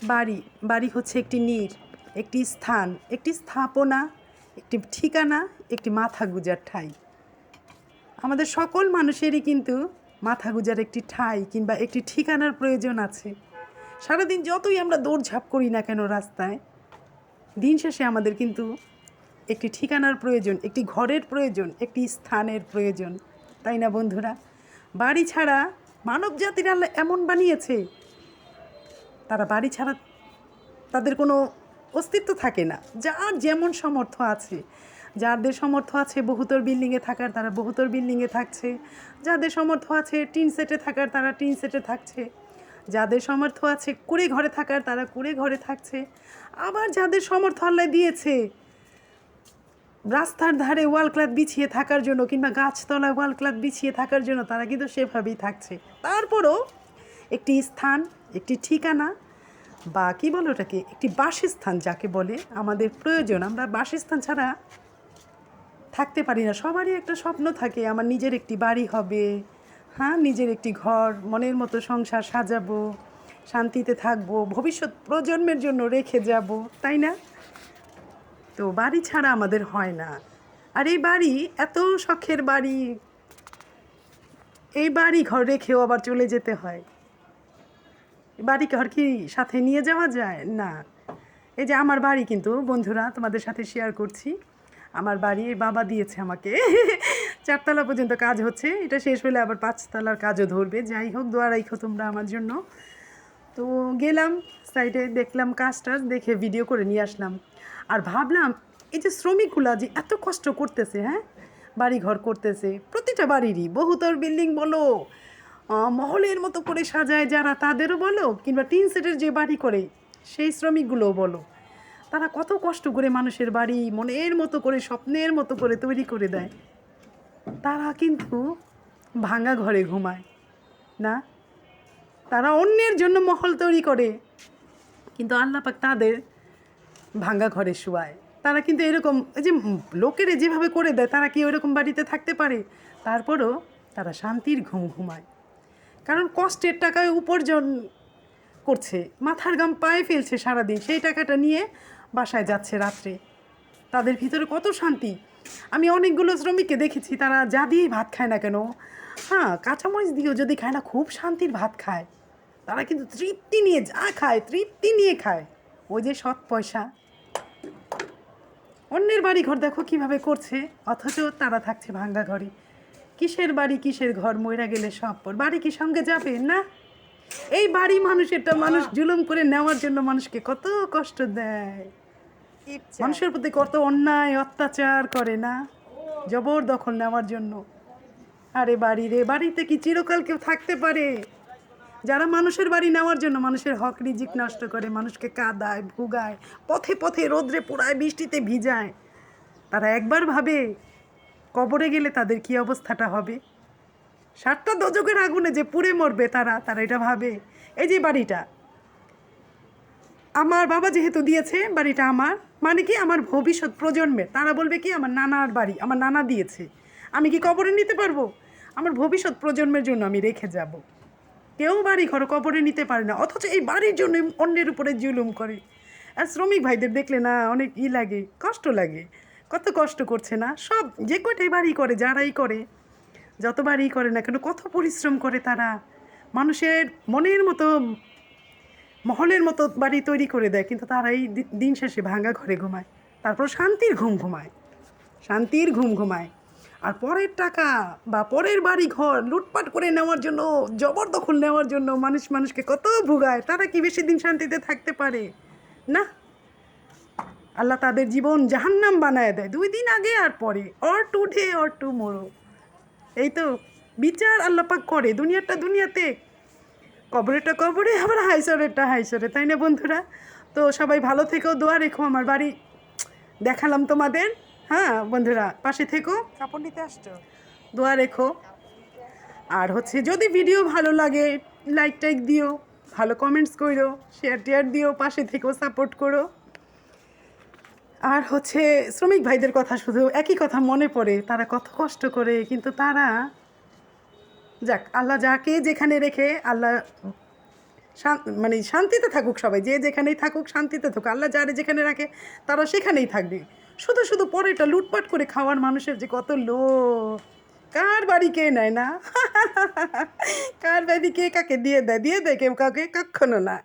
বাড়ি বাড়ি হচ্ছে একটি একটি স্থান, একটি স্থাপনা, একটি ঠিকানা, একটি মাথা গুঁজার ঠাঁই। আমাদের সকল মানুষেরই কিন্তু মাথা গুঁজার একটি ঠাঁই কিংবা একটি ঠিকানার প্রয়োজন আছে। সারাদিন যতই আমরা দৌড়ঝাঁপ করি না কেন রাস্তায়, দিন শেষে আমাদের কিন্তু একটি ঠিকানার প্রয়োজন, একটি ঘরের প্রয়োজন, একটি স্থানের প্রয়োজন, তাই না বন্ধুরা? বাড়ি ছাড়া মানব জাতির আল্লাহ এমন বানিয়েছে, তারা বাড়ি ছাড়া তাদের কোনো অস্তিত্ব থাকে না। যার যেমন সামর্থ্য আছে, যাদের সামর্থ্য আছে বহুতল বিল্ডিংয়ে থাকার, তারা বহুতল বিল্ডিংয়ে থাকছে। যাদের সামর্থ্য আছে টিন সেটে থাকার, তারা টিন সেটে থাকছে। যাদের সামর্থ্য আছে কুঁড়ে ঘরে থাকার, তারা কুঁড়ে ঘরে থাকছে। আবার যাদের সামর্থ্য আল্লাহ দিয়েছে রাস্তার ধারে ওয়াল ক্লথ বিছিয়ে থাকার জন্য কিংবা গাছতলায় ওয়াল ক্লথ বিছিয়ে থাকার জন্য, তারা কিন্তু সেভাবেই থাকছে। তারপরও একটি স্থান, একটি ঠিকানা বা কী বলো ওটাকে, একটি বাসস্থান যাকে বলে আমাদের প্রয়োজন। আমরা বাসস্থান ছাড়া থাকতে পারি না। সবারই একটা স্বপ্ন থাকে, আমার নিজের একটি বাড়ি হবে, হ্যাঁ, নিজের একটি ঘর, মনের মতো সংসার সাজাবো, শান্তিতে থাকবো, ভবিষ্যৎ প্রজন্মের জন্য রেখে যাব, তাই না? তো বাড়ি ছাড়া আমাদের হয় না। আর এই বাড়ি এত শখের বাড়ি, এই বাড়ি ঘর রেখেও আবার চলে যেতে হয়। বাড়ি ঘর কি সাথে নিয়ে যাওয়া যায় না? এই যে আমার বাড়ি কিন্তু বন্ধুরা তোমাদের সাথে শেয়ার করছি। আমার বাড়ি বাবা দিয়েছে আমাকে। 4 তলা পর্যন্ত কাজ হচ্ছে, এটা শেষ হলে আবার 5 তলার কাজও ধরবে। যাই হোক, দোয়া রাখো তোমরা আমার জন্য। তো গেলাম সাইডে, দেখলাম কাজটা, দেখে ভিডিও করে নিয়ে আসলাম। আর ভাবলাম এই যে শ্রমিকগুলা যে এত কষ্ট করতেছে, হ্যাঁ, বাড়ি ঘর করতেছে, প্রতিটা বাড়িরই বহুতল বিল্ডিং বলো, মহলের মতো করে সাজায় যারা, তাদেরও বলো, কিংবা টিন সেটের যে বাড়ি করে সেই শ্রমিকগুলোও বলো, তারা কত কষ্ট করে মানুষের বাড়ি মনের মতো করে, স্বপ্নের মতো করে তৈরি করে দেয়। তারা কিন্তু ভাঙা ঘরে ঘুমায় না, তারা অন্যের জন্য মহল তৈরি করে, কিন্তু আল্লাহ পাক তাদের ভাঙা ঘরে শোয়ায়। তারা কিন্তু এরকম, এই যে লোকেরা যেভাবে করে দেয়, তারা কি ওইরকম বাড়িতে থাকতে পারে? তারপরও তারা শান্তির ঘুম ঘুমায়, কারণ কষ্টের টাকায় উপার্জন করছে, মাথার ঘাম পায়ে ফেলছে সারাদিন, সেই টাকাটা নিয়ে বাসায় যাচ্ছে রাত্রে। তাদের ভিতরে কত শান্তি! আমি অনেকগুলো শ্রমিককে দেখেছি, তারা যা দিয়েই ভাত খায় না কেন, হ্যাঁ, কাঁচামরিচ দিয়েও যদি খায় না, খুব শান্তির ভাত খায়। তারা কিন্তু তৃপ্তি নিয়ে যা খায়, তৃপ্তি নিয়ে খায়। ওই যে সৎ পয়সা। অন্যের বাড়ি ঘর দেখো কীভাবে করছে, অথচ তারা থাকছে ভাঙ্গা ঘরে। কিসের বাড়ি কিসের ঘর, মইরা গেলে সব পর। বাড়ি কি সঙ্গে যাবে না? এই বাড়ি মানুষেরটা মানুষ জুলুম করে নেওয়ার জন্য মানুষকে কত কষ্ট দেয়, মানুষের প্রতি কত অন্যায় অত্যাচার করে না, জবরদখল নেওয়ার জন্য। আরে বাড়ি রে, বাড়িতে কি চিরকাল কেউ থাকতে পারে? যারা মানুষের বাড়ি নেওয়ার জন্য মানুষের হক রিজিক নষ্ট করে, মানুষকে কাঁদায়, ভুগায়, পথে পথে রোদ্রে পোড়ায়, বৃষ্টিতে ভিজায়, তারা একবার ভাবে কবরে গেলে তাদের কি অবস্থাটা হবে? 7টা দোজখের আগুনে যে পুড়ে মরবে তারা, তারা এটা ভাবে? এই যে বাড়িটা আমার বাবা যেহেতু দিয়েছে, বাড়িটা আমার, মানে কি আমার ভবিষ্যৎ প্রজন্মের। তারা বলবে কি আমার নানার বাড়ি, আমার নানা দিয়েছে, আমি কি কবরে নিতে পারবো? আমার ভবিষ্যৎ প্রজন্মের জন্য আমি রেখে যাব। কেউ বাড়ি ঘর কবরে নিতে পারে না, অথচ এই বাড়ির জন্য অন্যের উপরে জুলুম করে। আর শ্রমিক ভাইদের দেখলে না অনেক লাগে, কষ্ট লাগে। কত কষ্ট করছে না, সব যে কয়টাই বাড়ি করে, যারাই করে, যত বাড়ি করে না কেন, কত পরিশ্রম করে তারা। মানুষের মনের মতো, মহলের মতো বাড়ি তৈরি করে দেয়, কিন্তু তারাই দিন শেষে ভাঙা ঘরে ঘুমায়। তারপর শান্তির ঘুম ঘুমায়, শান্তির ঘুম ঘুমায়। আর পরের টাকা বা পরের বাড়ি ঘর লুটপাট করে নেওয়ার জন্য, জবরদখল নেওয়ার জন্য মানুষকে কত ভুগায়। তারা কি বেশি দিন শান্তিতে থাকতে পারে? না, আল্লাহ তাদের জীবন জাহান্নাম বানায় দেয় 2 দিন আগে আর পরে, অর টুডে অর টুমোরো। এই তো বিচার আল্লাহ পাক করে, দুনিয়াটা দুনিয়াতে, কবরেরটা কবরে, আবার হাইসরেরটা হাইসরে, তাই না বন্ধুরা? তো সবাই ভালো থেকো, দোয়া রেখো। আমার বাড়ি দেখালাম তোমাদের, হ্যাঁ বন্ধুরা, পাশে থেকো। কাপড় নিতে আসছো? দোয়া রেখো। আর হচ্ছে যদি ভিডিও ভালো লাগে, লাইক টাইক দিও, ভালো কমেন্টস করো, শেয়ার টেয়ার দিও, পাশে থেকেও সাপোর্ট করো। আর হচ্ছে শ্রমিক ভাইদের কথা শুধু একই কথা মনে পড়ে, তারা কত কষ্ট করে, কিন্তু তারা, যাক, আল্লাহ যাকে যেখানে রেখে আল্লাহ মানে শান্তিতে থাকুক সবাই, যে যেখানেই থাকুক শান্তিতে থাকুক, আল্লাহ যারে যেখানে রাখে তারা সেখানেই থাকবে। শুধু শুধু পরেটা লুটপাট করে খাওয়ার মানুষের যে কত লোভ, কার বাড়ি কে নেয় না কার বাড়ি কে কাকে দিয়ে দেয় কেউ কাউকে, কখনো না।